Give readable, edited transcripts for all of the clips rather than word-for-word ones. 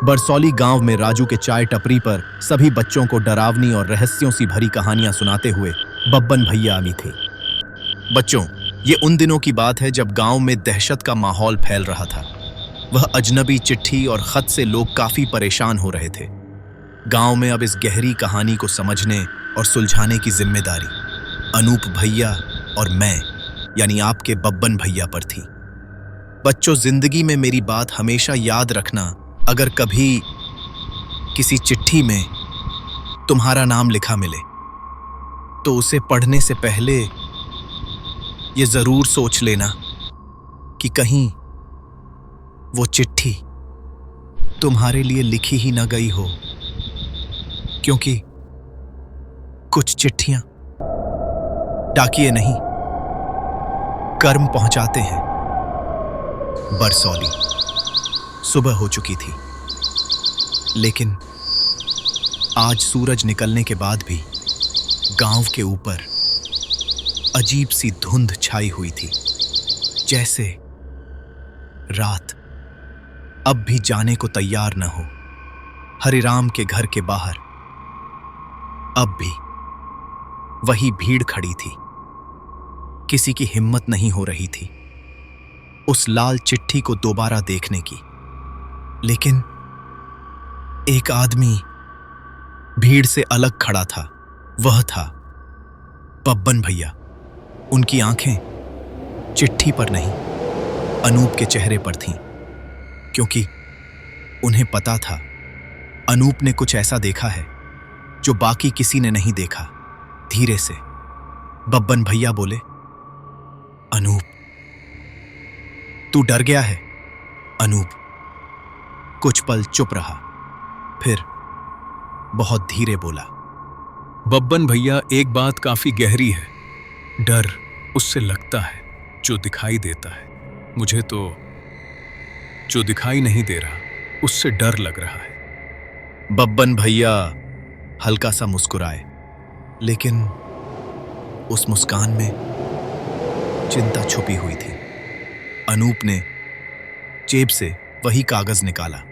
बरसौली गांव में राजू के चाय टपरी पर सभी बच्चों को डरावनी और रहस्यों सी भरी कहानियां सुनाते हुए बब्बन भैया आमी थे। बच्चों, ये उन दिनों की बात है जब गांव में दहशत का माहौल फैल रहा था। वह अजनबी चिट्ठी और खत से लोग काफी परेशान हो रहे थे। गांव में अब इस गहरी कहानी को समझने और सुलझाने की जिम्मेदारी अनूप भैया और मैं यानी आपके बब्बन भैया पर थी। बच्चों, जिंदगी में मेरी बात हमेशा याद रखना, अगर कभी किसी चिट्ठी में तुम्हारा नाम लिखा मिले तो उसे पढ़ने से पहले ये जरूर सोच लेना कि कहीं वो चिट्ठी तुम्हारे लिए लिखी ही न गई हो, क्योंकि कुछ चिट्ठियां डाकिए नहीं, कर्म पहुंचाते हैं। बरसौली सुबह हो चुकी थी, लेकिन आज सूरज निकलने के बाद भी गांव के ऊपर अजीब सी धुंध छाई हुई थी, जैसे रात अब भी जाने को तैयार न हो। हरिराम के घर के बाहर अब भी वही भीड़ खड़ी थी। किसी की हिम्मत नहीं हो रही थी उस लाल चिट्ठी को दोबारा देखने की, लेकिन एक आदमी भीड़ से अलग खड़ा था। वह था बब्बन भैया। उनकी आंखें चिट्ठी पर नहीं, अनूप के चेहरे पर थीं, क्योंकि उन्हें पता था अनूप ने कुछ ऐसा देखा है जो बाकी किसी ने नहीं देखा। धीरे से बब्बन भैया बोले, अनूप, तू डर गया है? अनूप कुछ पल चुप रहा, फिर बहुत धीरे बोला, बब्बन भैया, एक बात काफी गहरी है। डर उससे लगता है जो दिखाई देता है। मुझे तो जो दिखाई नहीं दे रहा उससे डर लग रहा है। बब्बन भैया हल्का सा मुस्कुराए, लेकिन उस मुस्कान में चिंता छुपी हुई थी। अनूप ने जेब से वही कागज निकाला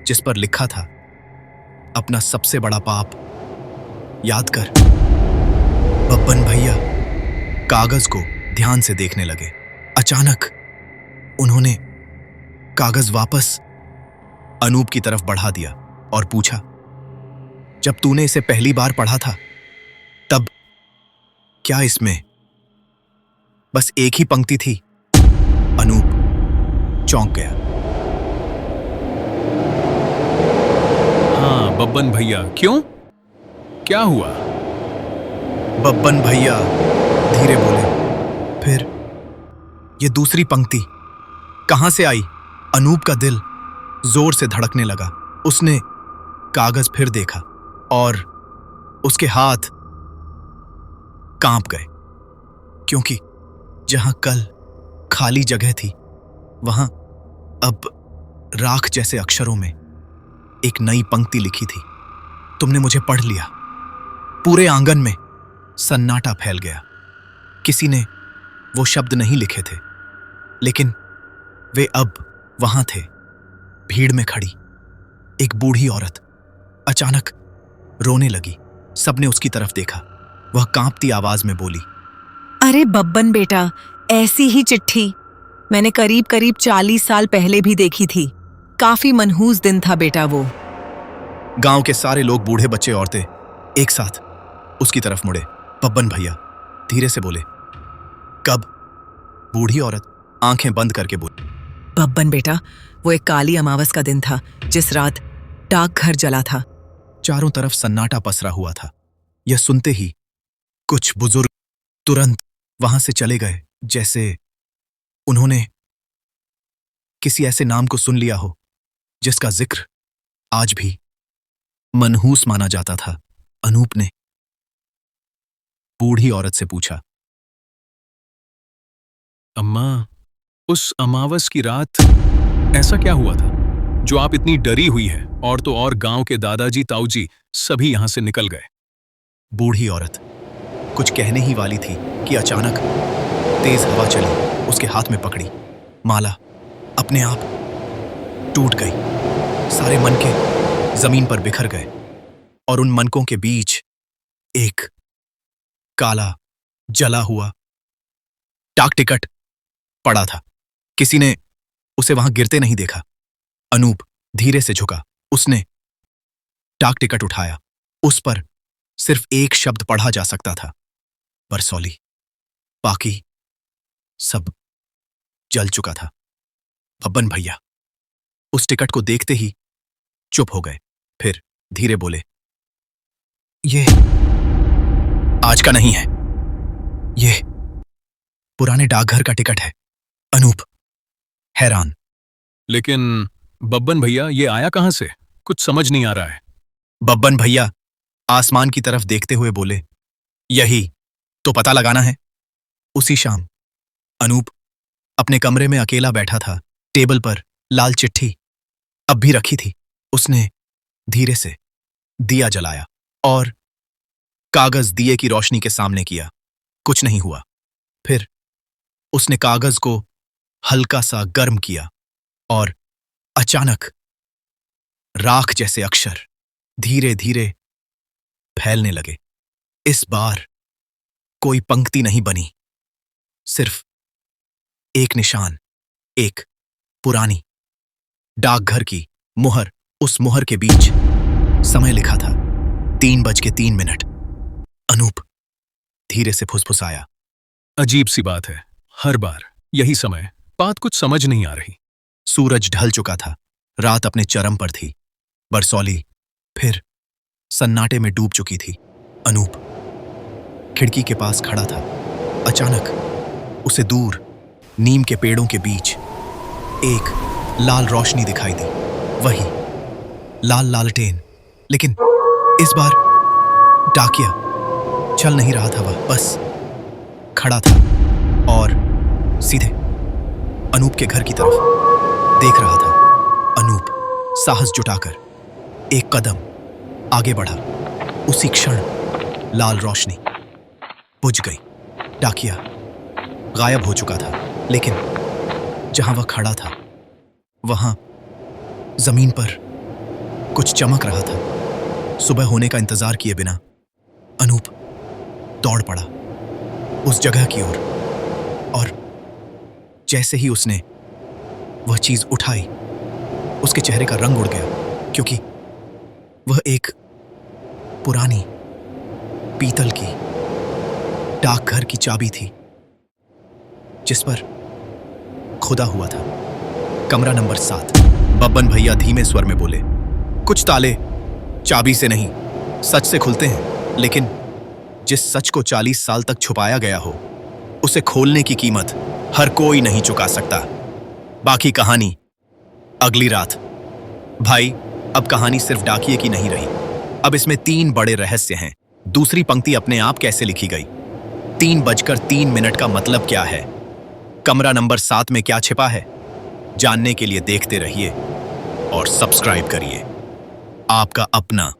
जिस पर लिखा था, अपना सबसे बड़ा पाप याद कर। बब्बन भैया कागज को ध्यान से देखने लगे। अचानक उन्होंने कागज वापस अनूप की तरफ बढ़ा दिया और पूछा, जब तूने इसे पहली बार पढ़ा था तब क्या इसमें बस एक ही पंक्ति थी? अनूप चौंक गया। हाँ बब्बन भैया, क्यों, क्या हुआ? बब्बन भैया धीरे बोले, फिर ये दूसरी पंक्ति कहां से आई? अनूप का दिल जोर से धड़कने लगा। उसने कागज फिर देखा और उसके हाथ कांप गए, क्योंकि जहां कल खाली जगह थी वहां अब राख जैसे अक्षरों में एक नई पंक्ति लिखी थी, तुमने मुझे पढ़ लिया। पूरे आंगन में सन्नाटा फैल गया। किसी ने वो शब्द नहीं लिखे थे, लेकिन वे अब वहां थे, भीड़ में खड़ी एक बूढ़ी औरत अचानक रोने लगी। सबने उसकी तरफ देखा। वह कांपती आवाज में बोली, अरे बब्बन बेटा, ऐसी ही चिट्ठी मैंने करीब 40 साल पहले भी देखी थी। काफी मनहूस दिन था बेटा वो। गांव के सारे लोग, बूढ़े बच्चे औरतें एक साथ उसकी तरफ मुड़े। बब्बन भैया धीरे से बोले, कब? बूढ़ी औरत आंखें बंद करके बोली, बब्बन बेटा, वो एक काली अमावस का दिन था जिस रात डाकघर जला था। चारों तरफ सन्नाटा पसरा हुआ था। यह सुनते ही कुछ बुजुर्ग तुरंत वहां से चले गए, जैसे उन्होंने किसी ऐसे नाम को सुन लिया हो जिसका जिक्र आज भी मनहूस माना जाता था। अनूप ने बूढ़ी औरत से पूछा, अम्मा, उस अमावस की रात ऐसा क्या हुआ था जो आप इतनी डरी हुई है? और तो और गांव के दादाजी ताऊजी सभी यहां से निकल गए। बूढ़ी औरत कुछ कहने ही वाली थी कि अचानक तेज हवा चली, उसके हाथ में पकड़ी। माला अपने आप टूट गई। सारे मनके जमीन पर बिखर गए और उन मनकों के बीच एक काला जला हुआ डाक टिकट पड़ा था। किसी ने उसे वहां गिरते नहीं देखा। अनूप धीरे से झुका। उसने डाक टिकट उठाया। उस पर सिर्फ एक शब्द पढ़ा जा सकता था, बरसौली। बाकी सब जल चुका था। बब्बन भैया उस टिकट को देखते ही चुप हो गए, फिर धीरे बोले, ये आज का नहीं है, ये पुराने डाकघर का टिकट है। अनूप हैरान। लेकिन बब्बन भैया ये आया कहां से? कुछ समझ नहीं आ रहा है। बब्बन भैया आसमान की तरफ देखते हुए बोले, यही तो पता लगाना है। उसी शाम अनूप अपने कमरे में अकेला बैठा था। टेबल पर लाल चिट्ठी अब भी रखी थी। उसने धीरे से दिया जलाया और कागज दिए की रोशनी के सामने किया। कुछ नहीं हुआ। फिर उसने कागज को हल्का सा गर्म किया और अचानक राख जैसे अक्षर धीरे धीरे फैलने लगे। इस बार कोई पंक्ति नहीं बनी, सिर्फ एक निशान, एक पुरानी डाकघर की मुहर। उस मुहर के बीच समय लिखा था, 3:03। अनूप धीरे से फुसफुसाया, अजीब सी बात है, हर बार यही समय। बात कुछ समझ नहीं आ रही। सूरज ढल चुका था। रात अपने चरम पर थी। बरसौली फिर सन्नाटे में डूब चुकी थी। अनूप खिड़की के पास खड़ा था। अचानक उसे दूर नीम के पेड़ों के बीच एक लाल रोशनी दिखाई दी। वही लाल लालटेन, लेकिन इस बार डाकिया चल नहीं रहा था। वह बस खड़ा था और सीधे अनूप के घर की तरफ देख रहा था। अनूप साहस जुटाकर एक कदम आगे बढ़ा। उसी क्षण लाल रोशनी बुझ गई। डाकिया गायब हो चुका था, लेकिन जहां वह खड़ा था वहां जमीन पर कुछ चमक रहा था। सुबह होने का इंतजार किए बिना अनूप दौड़ पड़ा उस जगह की ओर और जैसे ही उसने वह चीज उठाई, उसके चेहरे का रंग उड़ गया, क्योंकि वह एक पुरानी पीतल की डाकघर की चाबी थी जिस पर खुदा हुआ था, कमरा नंबर 7। बब्बन भैया धीमे स्वर में बोले, कुछ ताले चाबी से नहीं सच से खुलते हैं, लेकिन जिस सच को 40 साल तक छुपाया गया हो उसे खोलने की कीमत हर कोई नहीं चुका सकता। बाकी कहानी अगली रात। भाई, अब कहानी सिर्फ डाकिये की नहीं रही। अब इसमें 3 बड़े रहस्य हैं। दूसरी पंक्ति अपने आप कैसे लिखी गई, 3:03 का मतलब क्या है, कमरा नंबर 7 में क्या छिपा है, जानने के लिए देखते रहिए और सब्सक्राइब करिए आपका अपना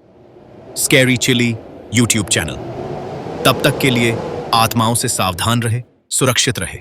स्कैरी चिली यूट्यूब चैनल। तब तक के लिए आत्माओं से सावधान रहे, सुरक्षित रहे।